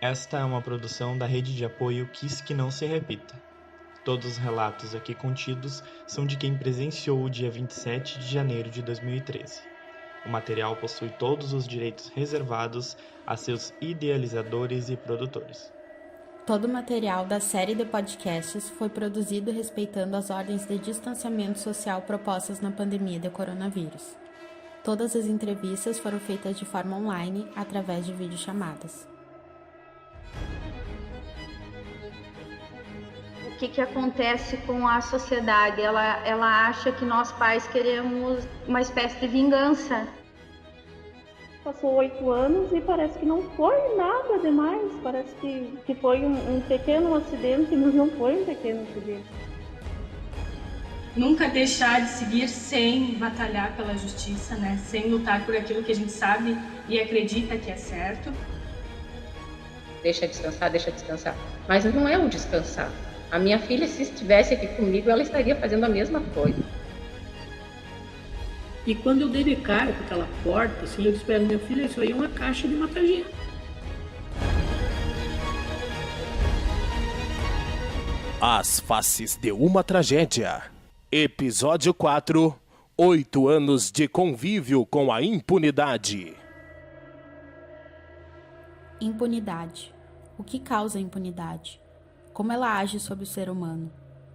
Esta é uma produção da rede de apoio Quis Que Não Se Repita. Todos os relatos aqui contidos são de quem presenciou o dia 27 de janeiro de 2013. O material possui todos os direitos reservados a seus idealizadores e produtores. Todo o material da série de podcasts foi produzido respeitando as ordens de distanciamento social propostas na pandemia de coronavírus. Todas as entrevistas foram feitas de forma online, através de videochamadas. O que acontece com a sociedade? Ela acha que nós pais queremos uma espécie de vingança. Passou 8 anos e parece que não foi nada demais. Parece que foi um pequeno acidente, mas não foi um pequeno acidente. Nunca deixar de seguir sem batalhar pela justiça, né? Sem lutar por aquilo que a gente sabe e acredita que é certo. Deixa descansar. Mas não é um descansar. A minha filha, se estivesse aqui comigo, ela estaria fazendo a mesma coisa. E quando eu dei de cara com aquela porta, assim, eu disse para ela, minha filha, isso aí é uma caixa de matar-gente. As Faces de uma Tragédia. Episódio 4. 8 anos de convívio com a impunidade. Impunidade. O que causa a impunidade? Como ela age sobre o ser humano?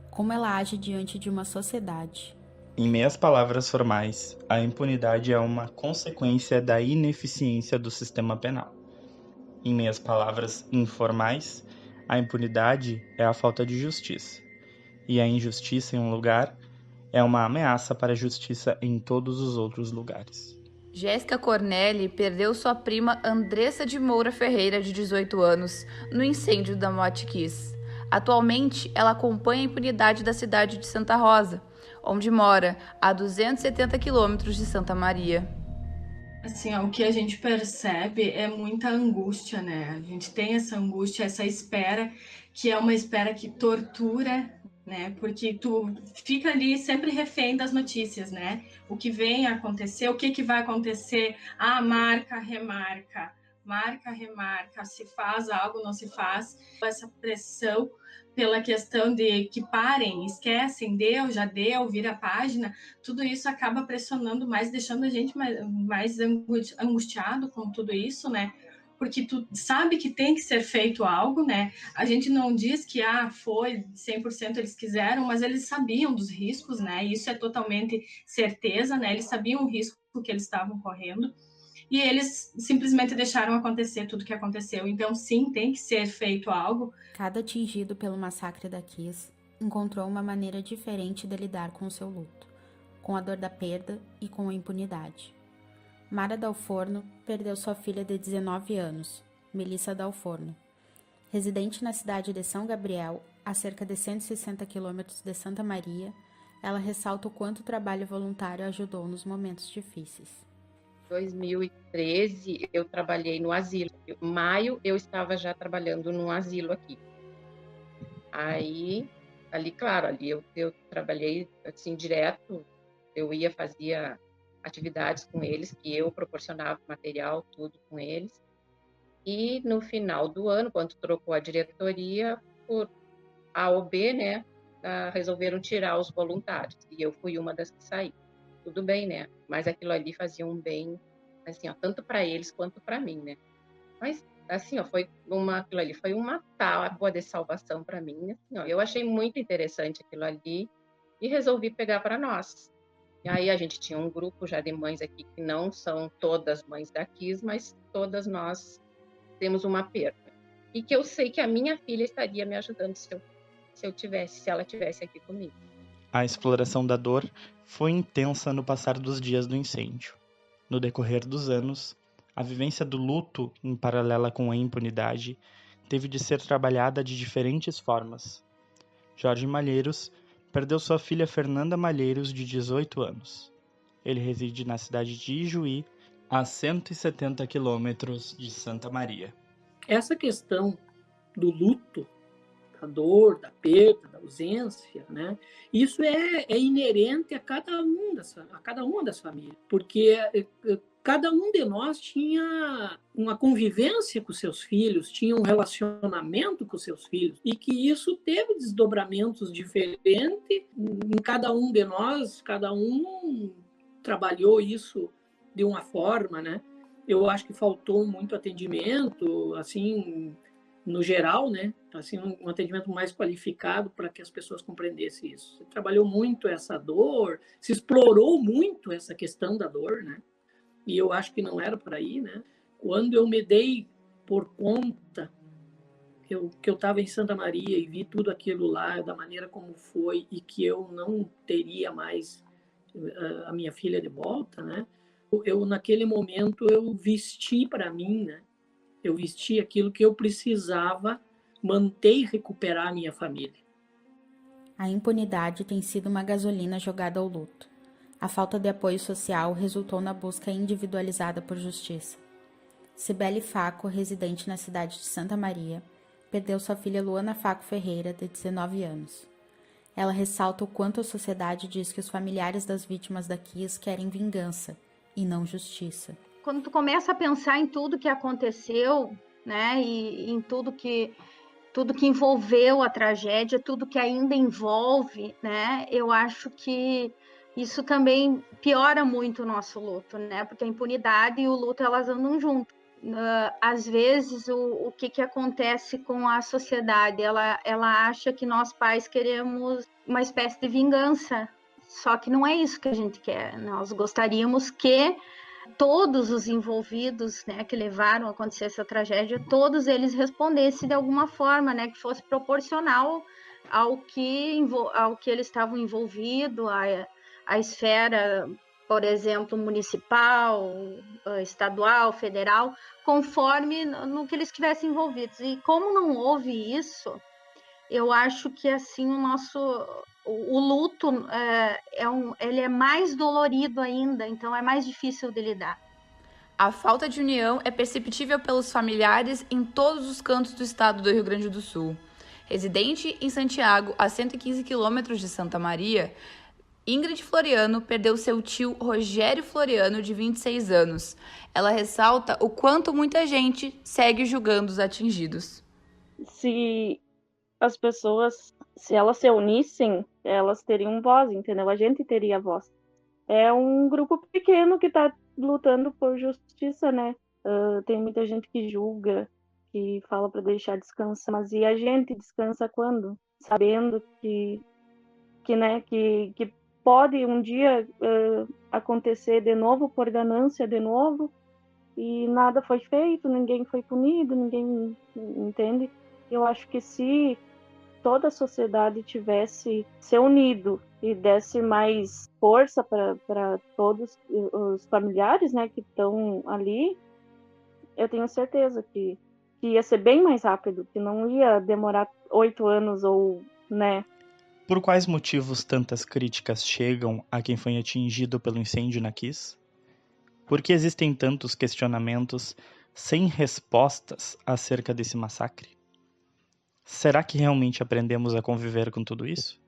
Como ela age diante de uma sociedade? Em meias palavras formais, a impunidade é uma consequência da ineficiência do sistema penal. Em meias palavras informais, a impunidade é a falta de justiça. E a injustiça em um lugar é uma ameaça para a justiça em todos os outros lugares. Jéssica Cornelli perdeu sua prima Andressa de Moura Ferreira, de 18 anos, no incêndio da Mote Kiss. Atualmente, ela acompanha a impunidade da cidade de Santa Rosa, onde mora, a 270 quilômetros de Santa Maria. Assim, o que a gente percebe é muita angústia, né? A gente tem essa angústia, essa espera, que é uma espera que tortura, né? Porque tu fica ali sempre refém das notícias, né? O que vem a acontecer, o que vai acontecer, marca, remarca, se faz algo, não se faz. Essa pressão pela questão de que parem, esquecem, já deu, vira a página, tudo isso acaba pressionando mais, deixando a gente mais angustiado com tudo isso, né? Porque tu sabe que tem que ser feito algo, né? A gente não diz que foi 100% eles quiseram, mas eles sabiam dos riscos, né? Isso é totalmente certeza, né? Eles sabiam o risco que eles estavam correndo e eles simplesmente deixaram acontecer tudo que aconteceu. Então, sim, tem que ser feito algo. Cada atingido pelo massacre da Kiss encontrou uma maneira diferente de lidar com o seu luto, com a dor da perda e com a impunidade. Mara Dalforno perdeu sua filha de 19 anos, Melissa Dalforno. Residente na cidade de São Gabriel, a cerca de 160 quilômetros de Santa Maria, ela ressalta o quanto o trabalho voluntário ajudou nos momentos difíceis. Em 2013, eu trabalhei no asilo. Em maio, eu estava já trabalhando num asilo aqui. Ali eu trabalhei assim direto. Eu fazia atividades com eles, que eu proporcionava material, tudo com eles. E no final do ano, quando trocou a diretoria, por A ou B, né, resolveram tirar os voluntários. E eu fui uma das que saí. Tudo bem, né? Mas aquilo ali fazia um bem, assim, tanto para eles quanto para mim, né? Mas, assim, aquilo ali foi uma tábua de salvação para mim. Assim, eu achei muito interessante aquilo ali e resolvi pegar para nós. E aí a gente tinha um grupo já de mães aqui que não são todas mães da Kiss, mas todas nós temos uma perda. E que eu sei que a minha filha estaria me ajudando se ela tivesse aqui comigo. A exploração da dor foi intensa no passar dos dias do incêndio. No decorrer dos anos, a vivência do luto, em paralela com a impunidade, teve de ser trabalhada de diferentes formas. Jorge Malheiros perdeu sua filha Fernanda Malheiros, de 18 anos. Ele reside na cidade de Ijuí, a 170 quilômetros de Santa Maria. Essa questão do luto da dor, da perda, da ausência, né? Isso é inerente a cada uma das famílias, porque cada um de nós tinha uma convivência com seus filhos, tinha um relacionamento com seus filhos, e que isso teve desdobramentos diferentes em cada um de nós, cada um trabalhou isso de uma forma, né? Eu acho que faltou muito atendimento, assim, no geral, né? Assim, um atendimento mais qualificado para que as pessoas compreendessem isso. Você trabalhou muito essa dor, se explorou muito essa questão da dor, né? E eu acho que não era por aí, né? Quando eu me dei por conta que eu estava em Santa Maria e vi tudo aquilo lá, da maneira como foi, e que eu não teria mais a minha filha de volta, né? Naquele momento, eu vesti para mim, né? Eu vesti aquilo que eu precisava manter e recuperar a minha família. A impunidade tem sido uma gasolina jogada ao luto. A falta de apoio social resultou na busca individualizada por justiça. Cibele Faco, residente na cidade de Santa Maria, perdeu sua filha Luana Faco Ferreira, de 19 anos. Ela ressalta o quanto a sociedade diz que os familiares das vítimas da Kiss querem vingança e não justiça. Quando tu começa a pensar em tudo que aconteceu, né, e em tudo que envolveu a tragédia, tudo que ainda envolve, né, eu acho que isso também piora muito o nosso luto, né, porque a impunidade e o luto, elas andam juntas. Às vezes, o que acontece com a sociedade? Ela acha que nós pais queremos uma espécie de vingança, só que não é isso que a gente quer. Nós gostaríamos que todos os envolvidos, né, que levaram a acontecer essa tragédia, todos eles respondessem de alguma forma, né, que fosse proporcional ao que eles estavam envolvidos, a esfera, por exemplo, municipal, estadual, federal, conforme no que eles estivessem envolvidos. E como não houve isso, eu acho que assim o luto ele é mais dolorido ainda, então é mais difícil de lidar. A falta de união é perceptível pelos familiares em todos os cantos do estado do Rio Grande do Sul. Residente em Santiago, a 115 quilômetros de Santa Maria, Ingrid Floriano perdeu seu tio Rogério Floriano, de 26 anos. Ela ressalta o quanto muita gente segue julgando os atingidos. Se as pessoas, se elas se unissem, elas teriam voz, entendeu? A gente teria voz. É um grupo pequeno que está lutando por justiça, né? Tem muita gente que julga, que fala para deixar descansar, mas e a gente descansa quando? Sabendo que pode um dia acontecer de novo, por ganância de novo, e nada foi feito, ninguém foi punido, ninguém entende. Eu acho que se toda a sociedade tivesse se unido e desse mais força para todos os familiares, né, que estão ali, eu tenho certeza que ia ser bem mais rápido, que não ia demorar 8 anos ou, né. Por quais motivos tantas críticas chegam a quem foi atingido pelo incêndio na Kiss? Por que existem tantos questionamentos sem respostas acerca desse massacre? Será que realmente aprendemos a conviver com tudo isso?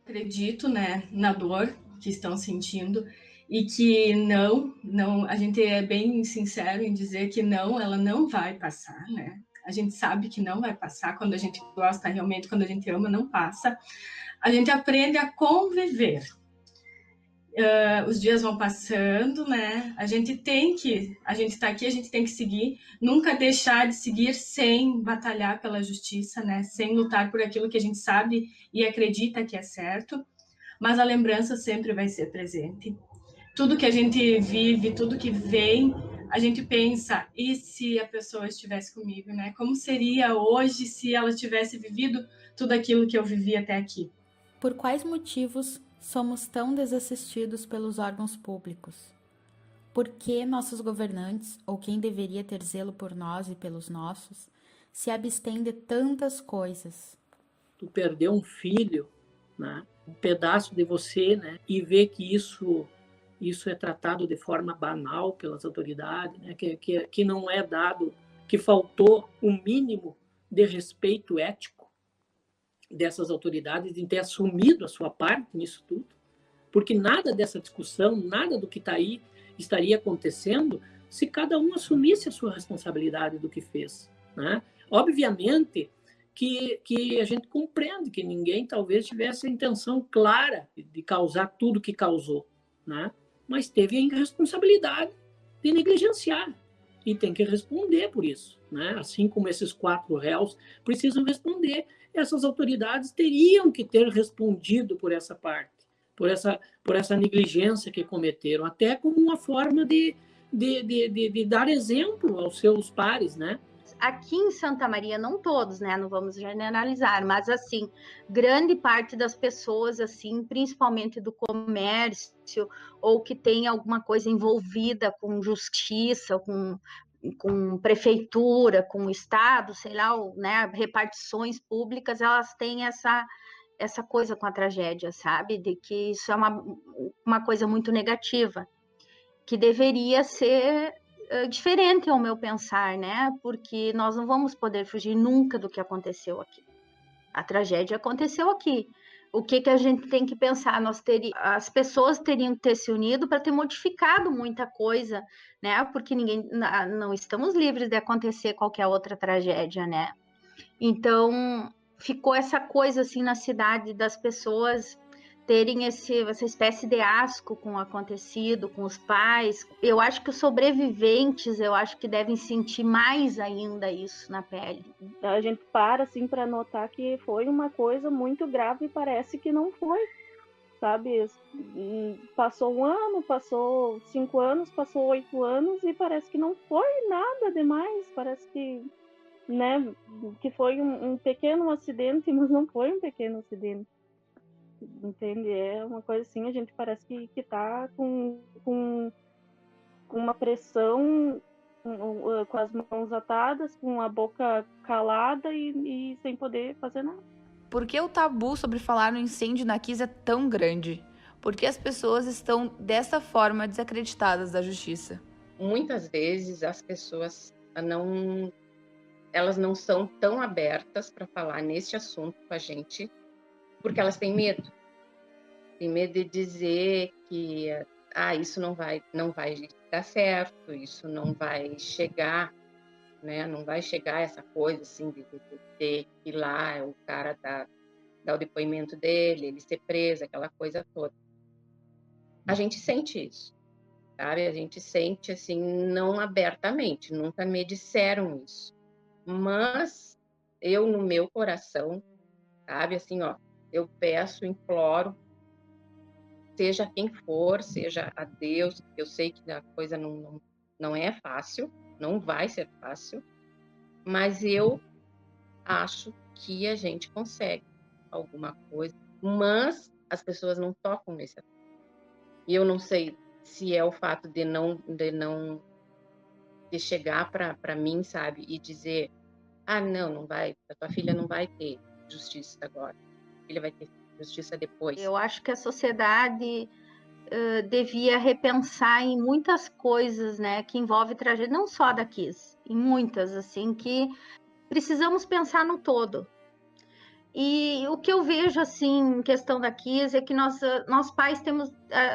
Acredito, né, na dor que estão sentindo e que não, a gente é bem sincero em dizer que não, ela não vai passar, né? A gente sabe que não vai passar, quando a gente gosta realmente, quando a gente ama, não passa. A gente aprende a conviver. Os dias vão passando, né? A gente está aqui, a gente tem que seguir, nunca deixar de seguir sem batalhar pela justiça, né? Sem lutar por aquilo que a gente sabe e acredita que é certo, mas a lembrança sempre vai ser presente. Tudo que a gente vive, tudo que vem, a gente pensa, e se a pessoa estivesse comigo, né? Como seria hoje se ela tivesse vivido tudo aquilo que eu vivi até aqui? Por quais motivos somos tão desassistidos pelos órgãos públicos? Por que nossos governantes, ou quem deveria ter zelo por nós e pelos nossos, se abstêm de tantas coisas? Tu perdeu um filho, né? Um pedaço de você, né? E ver que isso é tratado de forma banal pelas autoridades, né? Que não é dado, que faltou o mínimo de respeito ético, dessas autoridades de ter assumido a sua parte nisso tudo, porque nada dessa discussão, nada do que está aí estaria acontecendo se cada um assumisse a sua responsabilidade do que fez, né? Obviamente que a gente compreende que ninguém talvez tivesse a intenção clara de causar tudo que causou, né? Mas teve a irresponsabilidade de negligenciar e tem que responder por isso, né? Assim como esses 4 réus precisam responder, essas autoridades teriam que ter respondido por essa parte, por essa negligência que cometeram, até como uma forma de dar exemplo aos seus pares, né? Aqui em Santa Maria, não todos, né? Não vamos generalizar, mas assim, grande parte das pessoas, assim, principalmente do comércio, ou que tem alguma coisa envolvida com justiça, com prefeitura, com estado, sei lá, né? Repartições públicas, elas têm essa coisa com a tragédia, sabe? De que isso é uma coisa muito negativa, que deveria ser diferente ao meu pensar, né? Porque nós não vamos poder fugir nunca do que aconteceu aqui. A tragédia aconteceu aqui. O que a gente tem que pensar? As pessoas teriam que ter se unido para ter modificado muita coisa, né? Porque não estamos livres de acontecer qualquer outra tragédia, né? Então, ficou essa coisa assim na cidade das pessoas terem essa espécie de asco com o acontecido, com os pais. Eu acho que os sobreviventes, eu acho que devem sentir mais ainda isso na pele. A gente para assim para notar que foi uma coisa muito grave e parece que não foi, sabe? Passou 1 ano, passou 5 anos, passou 8 anos e parece que não foi nada demais, parece que, né, que foi um pequeno acidente, mas não foi um pequeno acidente. Entende? É uma coisa assim, a gente parece que tá com uma pressão, com as mãos atadas, com a boca calada e sem poder fazer nada. Por que o tabu sobre falar no incêndio na Kiss é tão grande? Por que as pessoas estão dessa forma desacreditadas da justiça? Muitas vezes as pessoas elas não são tão abertas para falar nesse assunto com a gente, porque elas têm medo. Tem medo de dizer que isso não vai dar certo, isso não vai chegar, né? Não vai chegar essa coisa assim de ter que ir lá, o cara dar o depoimento dele, ele ser preso, aquela coisa toda. A gente sente isso, sabe? A gente sente assim, não abertamente, nunca me disseram isso. Mas eu, no meu coração, sabe, assim, ó, eu peço, imploro, seja quem for, seja a Deus, eu sei que a coisa não é fácil, não vai ser fácil, mas eu acho que a gente consegue alguma coisa, mas as pessoas não tocam nesse assunto. E eu não sei se é o fato de chegar para mim, sabe, e dizer, não vai, a tua filha não vai ter justiça agora, a filha vai ter justiça depois. Eu acho que a sociedade devia repensar em muitas coisas, né, que envolve tragédia, não só da Kiss, em muitas, assim, que precisamos pensar no todo. E o que eu vejo, assim, em questão da Kiss é que nós pais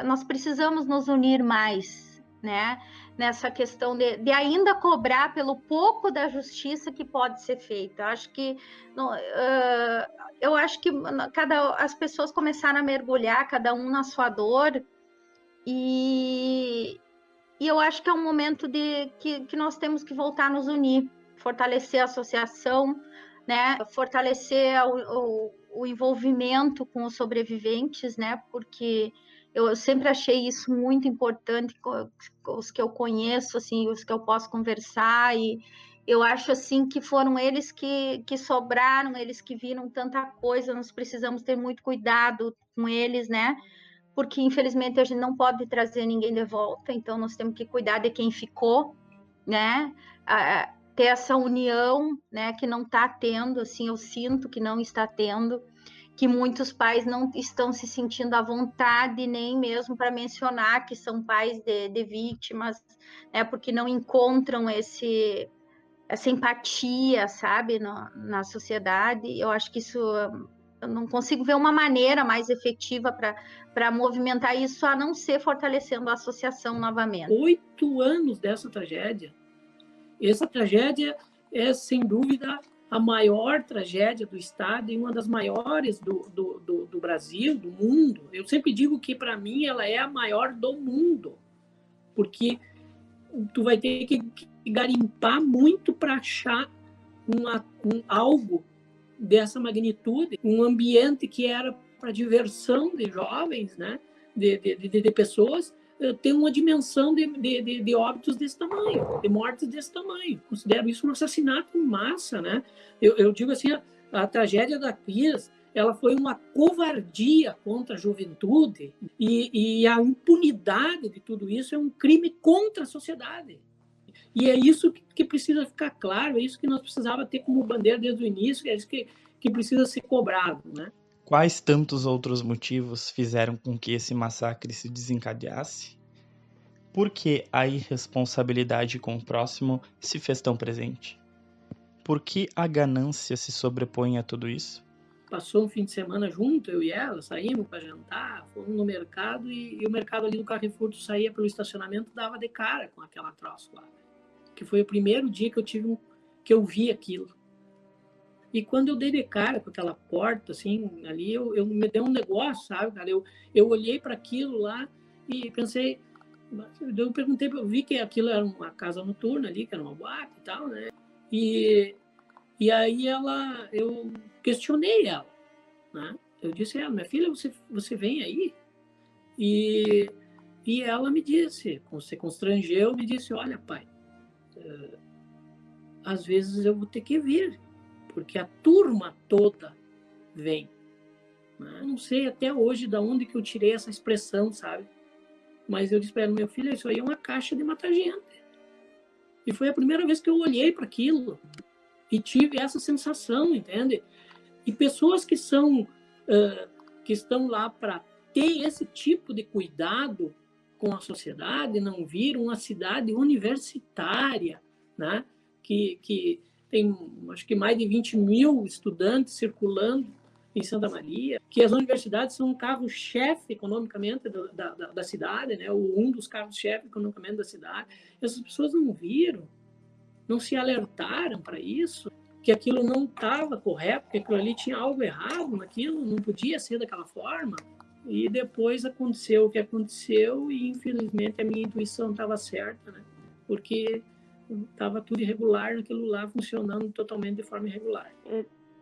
nós precisamos nos unir mais, né, nessa questão de ainda cobrar pelo pouco da justiça que pode ser feita. Eu acho que as pessoas começaram a mergulhar, cada um na sua dor, e eu acho que é um momento que nós temos que voltar a nos unir, fortalecer a associação, né? Fortalecer o envolvimento com os sobreviventes, né? Porque eu sempre achei isso muito importante, os que eu conheço, assim, os que eu posso conversar, e eu acho assim que foram eles que sobraram, eles que viram tanta coisa, nós precisamos ter muito cuidado com eles, né? Porque infelizmente a gente não pode trazer ninguém de volta, então nós temos que cuidar de quem ficou, né? Ter essa união, né? Que não está tendo, assim, eu sinto que não está tendo, que muitos pais não estão se sentindo à vontade nem mesmo para mencionar que são pais de vítimas, né? Porque não encontram essa empatia, sabe, na sociedade. Eu acho que isso não consigo ver uma maneira mais efetiva para movimentar isso, a não ser fortalecendo a associação novamente. 8 anos dessa tragédia. Essa tragédia é, sem dúvida, a maior tragédia do Estado e uma das maiores do Brasil, do mundo. Eu sempre digo que, para mim, ela é a maior do mundo, porque tu vai ter que garimpar muito para achar algo dessa magnitude, um ambiente que era para diversão de jovens, né, de pessoas, tem uma dimensão de óbitos desse tamanho, de mortes desse tamanho. Considero isso um assassinato em massa, né? Eu digo assim, a tragédia da Kiss, ela foi uma covardia contra a juventude e a impunidade de tudo isso é um crime contra a sociedade. E é isso que precisa ficar claro, é isso que nós precisávamos ter como bandeira desde o início, é isso que precisa ser cobrado, né? Quais tantos outros motivos fizeram com que esse massacre se desencadeasse? Por que a irresponsabilidade com o próximo se fez tão presente? Por que a ganância se sobrepõe a tudo isso? Passou um fim de semana junto, eu e ela, saímos para jantar, fomos no mercado e o mercado ali do Carrefour, tu saía pelo estacionamento, dava de cara com aquela troço lá. Que foi o primeiro dia que eu vi aquilo. E quando eu dei de cara com aquela porta, assim, ali, eu me deu um negócio, sabe, cara? Eu olhei para aquilo lá e pensei, eu perguntei, eu vi que aquilo era uma casa noturna ali, que era uma boate e tal, né? E aí eu questionei ela, né? Eu disse a ela, minha filha, você vem aí? E ela me disse, se constrangeu, me disse, olha, pai, às vezes eu vou ter que vir, porque a turma toda vem. Não sei até hoje de onde que eu tirei essa expressão, sabe? Mas eu disse para ela, meu filho, isso aí é uma caixa de matar gente. E foi a primeira vez que eu olhei para aquilo e tive essa sensação, entende? E pessoas que estão lá para ter esse tipo de cuidado com a sociedade, não viram uma cidade universitária, né? Que tem, acho que mais de 20 mil estudantes circulando em Santa Maria, que as universidades são um carro-chefe economicamente da cidade, né? Um dos carros-chefe economicamente da cidade. Essas pessoas não viram, não se alertaram para isso, que aquilo não estava correto, que aquilo ali tinha algo errado naquilo, não podia ser daquela forma. E depois aconteceu o que aconteceu e, infelizmente, a minha intuição estava certa, né? Porque estava tudo irregular naquilo lá, funcionando totalmente de forma irregular.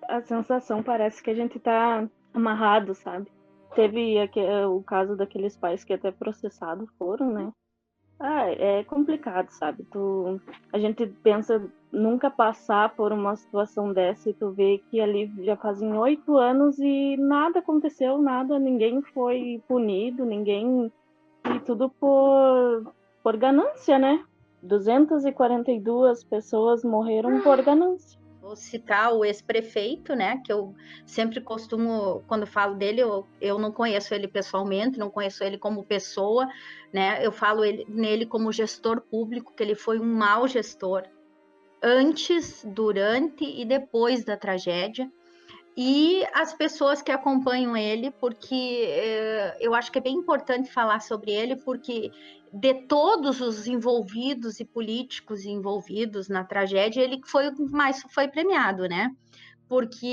A sensação parece que a gente está amarrado, sabe? Teve o caso daqueles pais que até processados foram, né? É complicado, sabe? A gente pensa nunca passar por uma situação dessa e tu vê que ali já fazem 8 anos e nada aconteceu, ninguém foi punido, e tudo por ganância, né? 242 pessoas morreram por ganância. Vou citar o ex-prefeito, né, que eu sempre costumo, quando falo dele, eu não conheço ele pessoalmente, não conheço ele como pessoa, né, eu falo nele como gestor público, que ele foi um mau gestor, antes, durante e depois da tragédia, e as pessoas que acompanham ele, porque eu acho que é bem importante falar sobre ele, porque de todos os envolvidos e políticos envolvidos na tragédia, ele foi o que mais foi premiado, né? Porque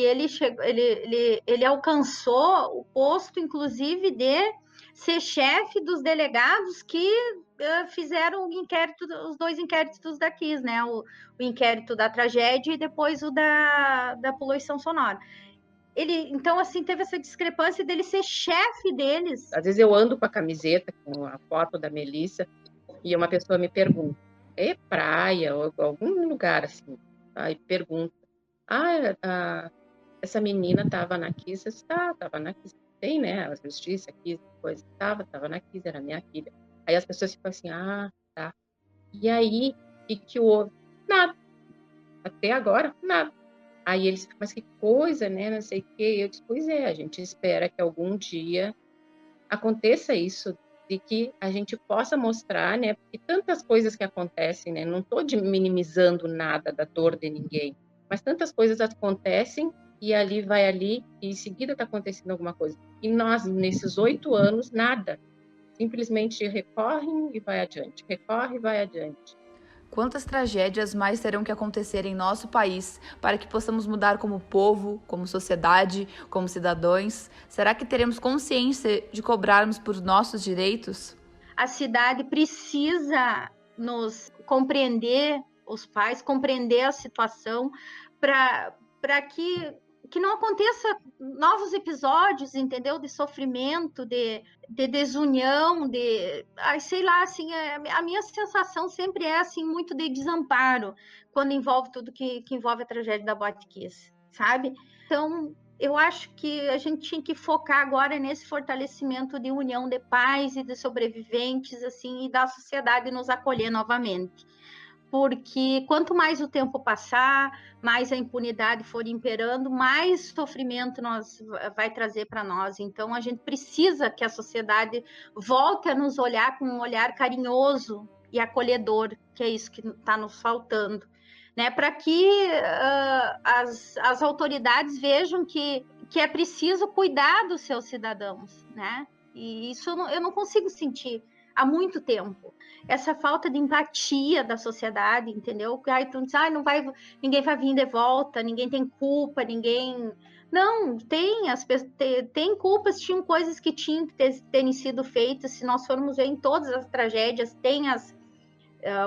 ele alcançou o posto, inclusive, de ser chefe dos delegados que fizeram os 2 inquéritos da Kiss, né? O inquérito da tragédia e depois o da poluição sonora. Então, assim, teve essa discrepância dele ser chefe deles. Às vezes eu ando com a camiseta, com a foto da Melissa, e uma pessoa me pergunta, é praia, ou algum lugar assim, aí pergunta, essa menina estava na Kiss, estava na Kiss, tem, né, as justiças aqui, coisa, estava na Kiss, era minha filha. Aí as pessoas ficam assim, tá. E aí, o que houve? Nada. Até agora, nada. Aí eles ficam, mas que coisa, né? Não sei o quê. Eu disse, pois é, a gente espera que algum dia aconteça isso, de que a gente possa mostrar, né? Porque tantas coisas que acontecem, né? Não estou minimizando nada da dor de ninguém, mas tantas coisas acontecem e ali, e em seguida está acontecendo alguma coisa. E nós, nesses 8 anos, nada. Simplesmente recorrem e vai adiante, recorre e vai adiante. Quantas tragédias mais terão que acontecer em nosso país para que possamos mudar como povo, como sociedade, como cidadãos? Será que teremos consciência de cobrarmos por nossos direitos? A cidade precisa nos compreender, os pais, compreender a situação para que não aconteça novos episódios, entendeu? De sofrimento, de desunião, sei lá, assim, a minha sensação sempre é, assim, muito de desamparo, quando envolve tudo que envolve a tragédia da Boate Kiss, sabe? Então, eu acho que a gente tinha que focar agora nesse fortalecimento de união de pais e de sobreviventes, assim, e da sociedade nos acolher novamente. Porque quanto mais o tempo passar, mais a impunidade for imperando, mais sofrimento vai trazer para nós. Então, a gente precisa que a sociedade volte a nos olhar com um olhar carinhoso e acolhedor, que é isso que está nos faltando, né? Para que as autoridades vejam que é preciso cuidar dos seus cidadãos, né? E isso eu não consigo sentir há muito tempo. Essa falta de empatia da sociedade, entendeu? Aí tu diz, ninguém vai vir de volta, ninguém tem culpa, ninguém... Não, tem culpas, tinham coisas que tinham que terem sido feitas, se nós formos ver em todas as tragédias, tem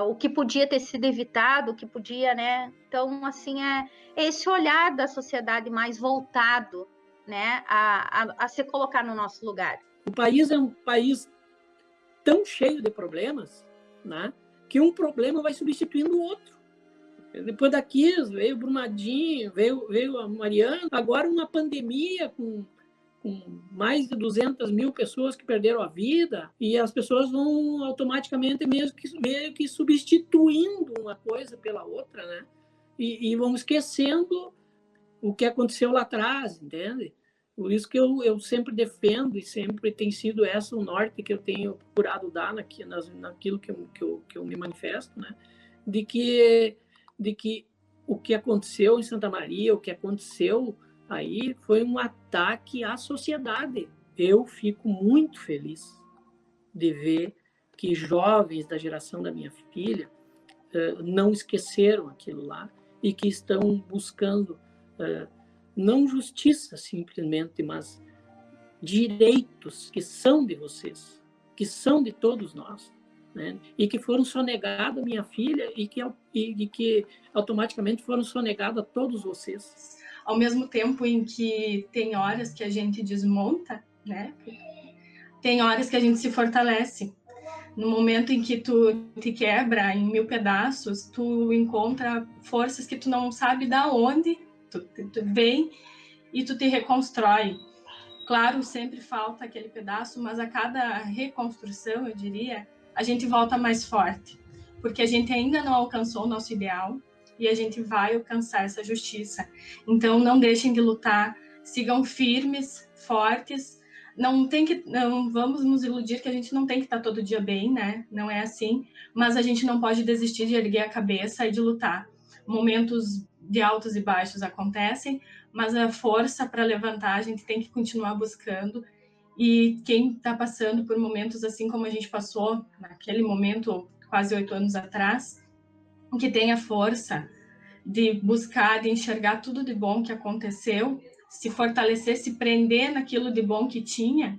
o que podia ter sido evitado, o que podia, né? Então, assim, é esse olhar da sociedade mais voltado, né, a se colocar no nosso lugar. O país é um país tão cheio de problemas, né, que um problema vai substituindo o outro. Depois da Kiss, veio o Brumadinho, veio a Mariana, agora uma pandemia com mais de 200 mil pessoas que perderam a vida, e as pessoas vão automaticamente meio que substituindo uma coisa pela outra, né? E vão esquecendo o que aconteceu lá atrás, entende? Por isso que eu sempre defendo, e sempre tem sido esse o norte que eu tenho procurado dar naquilo que eu me manifesto, né? De que o que aconteceu em Santa Maria, o que aconteceu aí, foi um ataque à sociedade. Eu fico muito feliz de ver que jovens da geração da minha filha não esqueceram aquilo lá e que estão buscando não justiça simplesmente, mas direitos que são de vocês, que são de todos nós, né? E que foram sonegados à minha filha e que automaticamente foram sonegados a todos vocês. Ao mesmo tempo em que tem horas que a gente desmonta, né? Tem horas que a gente se fortalece. No momento em que tu te quebra em 1000 pedaços, tu encontra forças que tu não sabe da onde tu vem e tu te reconstrói. Claro, sempre falta aquele pedaço, mas a cada reconstrução, eu diria, a gente volta mais forte, porque a gente ainda não alcançou o nosso ideal e a gente vai alcançar essa justiça. Então, não deixem de lutar, sigam firmes, fortes. Não vamos nos iludir que a gente não tem que estar todo dia bem, né? Não é assim, mas a gente não pode desistir de erguer a cabeça e de lutar. Momentos de altos e baixos acontecem, mas a força para levantar a gente tem que continuar buscando. E quem está passando por momentos assim como a gente passou naquele momento, quase 8 anos atrás, que tenha força de buscar, de enxergar tudo de bom que aconteceu, se fortalecer, se prender naquilo de bom que tinha,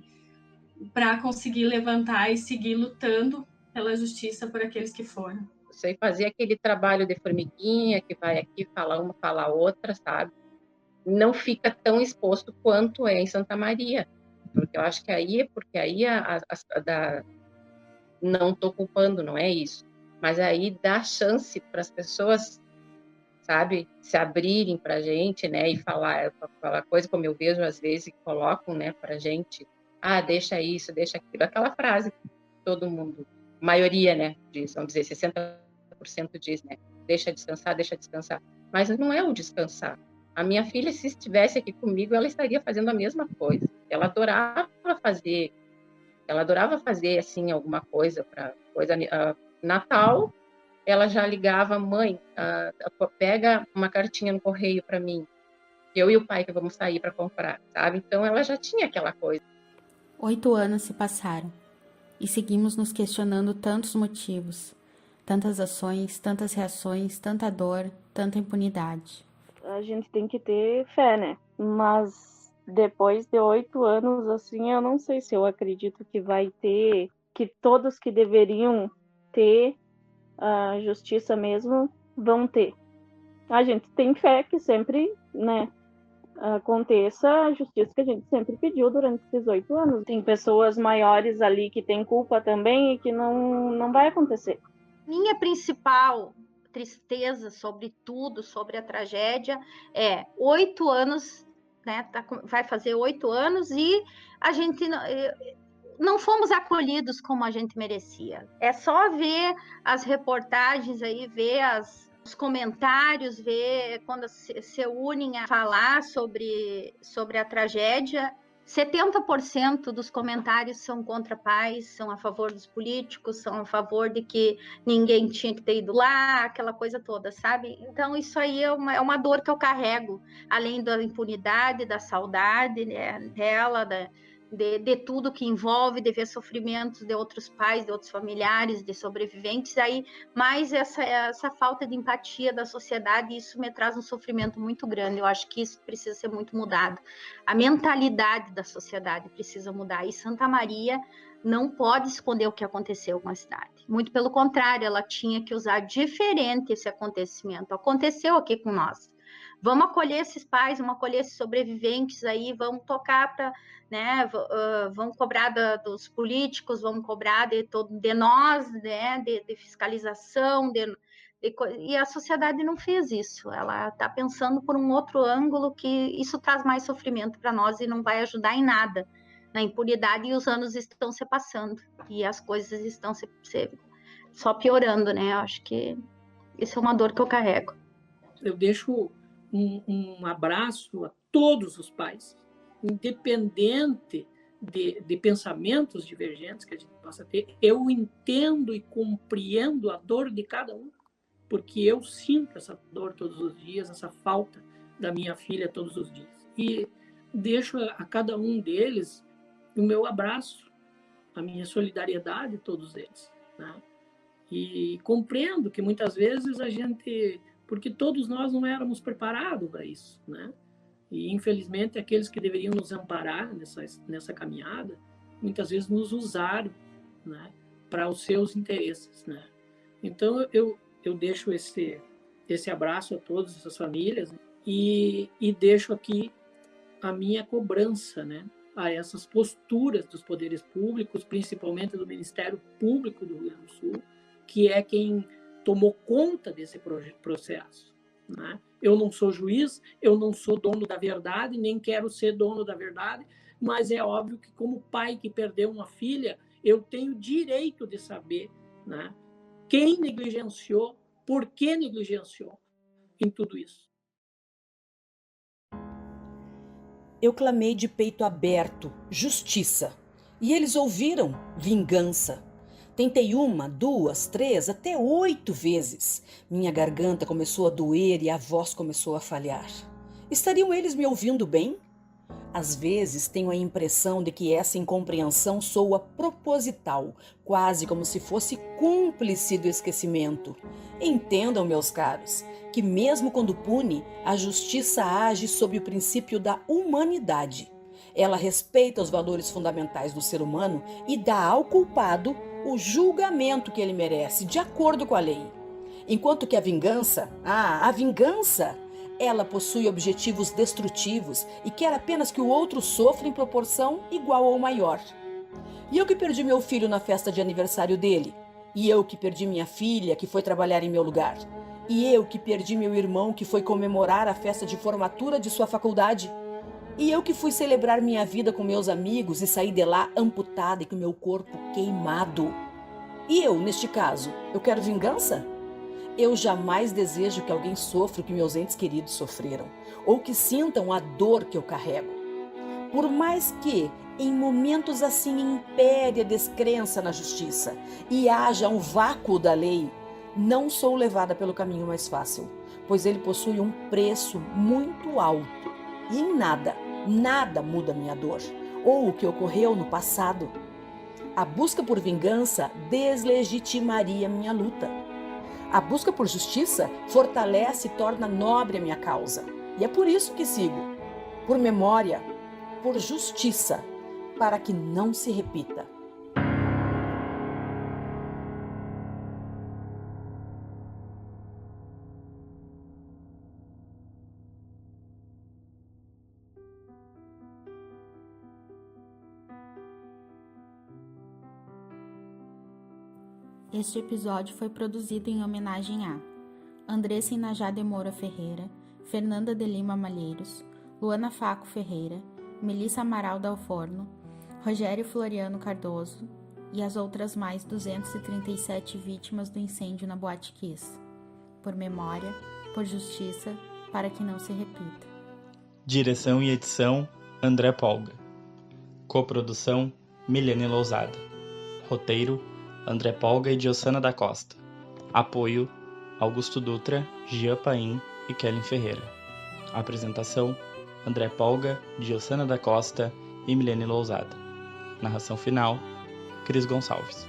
para conseguir levantar e seguir lutando pela justiça por aqueles que foram. Você fazer aquele trabalho de formiguinha, que vai aqui, fala uma, fala outra, sabe? Não fica tão exposto quanto é em Santa Maria. Porque eu acho que aí, não estou culpando, não é isso. Mas aí dá chance para as pessoas, sabe, se abrirem para a gente, né? E falar coisa como eu vejo às vezes que colocam, né, para a gente. Deixa isso, deixa aquilo. Aquela frase que todo mundo, a maioria, né, diz, vamos dizer, 60% diz, né? Deixa descansar, deixa descansar. Mas não é o descansar. A minha filha, se estivesse aqui comigo, ela estaria fazendo a mesma coisa. Ela adorava fazer assim alguma coisa para Natal. Ela já ligava, mãe, pega uma cartinha no correio para mim. eu e o pai que vamos sair para comprar, sabe? Então ela já tinha aquela coisa. 8 anos se passaram e seguimos nos questionando tantos motivos, tantas ações, tantas reações, tanta dor, tanta impunidade. A gente tem que ter fé, né? Mas depois de 8 anos, assim, eu não sei se eu acredito que vai ter, que todos que deveriam ter a justiça mesmo vão ter. A gente tem fé que sempre, né, aconteça a justiça que a gente sempre pediu durante esses 8 anos. Tem pessoas maiores ali que têm culpa também e que não vai acontecer. Minha principal tristeza sobre tudo, sobre a tragédia, é 8 anos, né? Vai fazer 8 anos e a gente não fomos acolhidos como a gente merecia. É só ver as reportagens aí, ver os comentários, ver quando se unem a falar sobre a tragédia. 70% dos comentários são contra pais, são a favor dos políticos, são a favor de que ninguém tinha que ter ido lá, aquela coisa toda, sabe? Então, isso aí é uma dor que eu carrego, além da impunidade, da saudade, né, dela, de tudo que envolve, de ver sofrimentos de outros pais, de outros familiares, de sobreviventes, aí mais essa falta de empatia da sociedade, isso me traz um sofrimento muito grande. Eu acho que isso precisa ser muito mudado. A mentalidade da sociedade precisa mudar. E Santa Maria não pode esconder o que aconteceu com a cidade. Muito pelo contrário, ela tinha que usar diferente esse acontecimento. Aconteceu aqui com nós. Vamos acolher esses pais, vamos acolher esses sobreviventes aí, vamos tocar para, né, vamos cobrar dos políticos, vamos cobrar de nós, né, de fiscalização, e a sociedade não fez isso. Ela está pensando por um outro ângulo que isso traz mais sofrimento para nós e não vai ajudar em nada na impunidade, e os anos estão se passando e as coisas estão só piorando, né? Eu acho que isso é uma dor que eu carrego. Eu deixo um abraço a todos os pais, independente de pensamentos divergentes que a gente possa ter. Eu entendo e compreendo a dor de cada um, porque eu sinto essa dor todos os dias, essa falta da minha filha todos os dias. E deixo a cada um deles o meu abraço, a minha solidariedade, todos eles, né? E compreendo que muitas vezes a gente... porque todos nós não éramos preparados para isso, né? E, infelizmente, aqueles que deveriam nos amparar nessa caminhada, muitas vezes nos usaram, né, para os seus interesses, né? Então, eu deixo esse abraço a todas essas famílias, né? E deixo aqui a minha cobrança, né, a essas posturas dos poderes públicos, principalmente do Ministério Público do Rio Grande do Sul, que é quem tomou conta desse processo, né? Eu não sou juiz, eu não sou dono da verdade, nem quero ser dono da verdade, mas é óbvio que, como pai que perdeu uma filha, eu tenho direito de saber, né, quem negligenciou, por que negligenciou em tudo isso. Eu clamei de peito aberto, justiça, e eles ouviram, vingança. Tentei 1, 2, 3, até 8 vezes. Minha garganta começou a doer e a voz começou a falhar. Estariam eles me ouvindo bem? Às vezes tenho a impressão de que essa incompreensão soa proposital, quase como se fosse cúmplice do esquecimento. Entendam, meus caros, que mesmo quando pune, a justiça age sob o princípio da humanidade. Ela respeita os valores fundamentais do ser humano e dá ao culpado o julgamento que ele merece, de acordo com a lei. Enquanto que a vingança, ela possui objetivos destrutivos e quer apenas que o outro sofra em proporção igual ou maior. E eu que perdi meu filho na festa de aniversário dele. E eu que perdi minha filha, que foi trabalhar em meu lugar. E eu que perdi meu irmão, que foi comemorar a festa de formatura de sua faculdade. E eu que fui celebrar minha vida com meus amigos e saí de lá amputada e com meu corpo queimado. E eu, neste caso, eu quero vingança? Eu jamais desejo que alguém sofra o que meus entes queridos sofreram, ou que sintam a dor que eu carrego. Por mais que, em momentos assim, impere a descrença na justiça e haja um vácuo da lei, não sou levada pelo caminho mais fácil, pois ele possui um preço muito alto. E em nada, nada muda minha dor, ou o que ocorreu no passado. A busca por vingança deslegitimaria minha luta. A busca por justiça fortalece e torna nobre a minha causa. E é por isso que sigo. Por memória, por justiça, para que não se repita. Este episódio foi produzido em homenagem a Andressa Inajá de Moura Ferreira, Fernanda de Lima Malheiros, Luana Faco Ferreira, Melissa Amaral Dalforno, Rogério Floriano Cardoso e as outras mais 237 vítimas do incêndio na Boate Kiss. Por memória, por justiça, para que não se repita. Direção e edição, André Polga. Coprodução, Milene Lousada. Roteiro, André Polga e Diossana da Costa. Apoio, Augusto Dutra, Gia Paim e Kellen Ferreira. Apresentação, André Polga, Diossana da Costa e Milene Lousada. Narração final, Cris Gonçalves.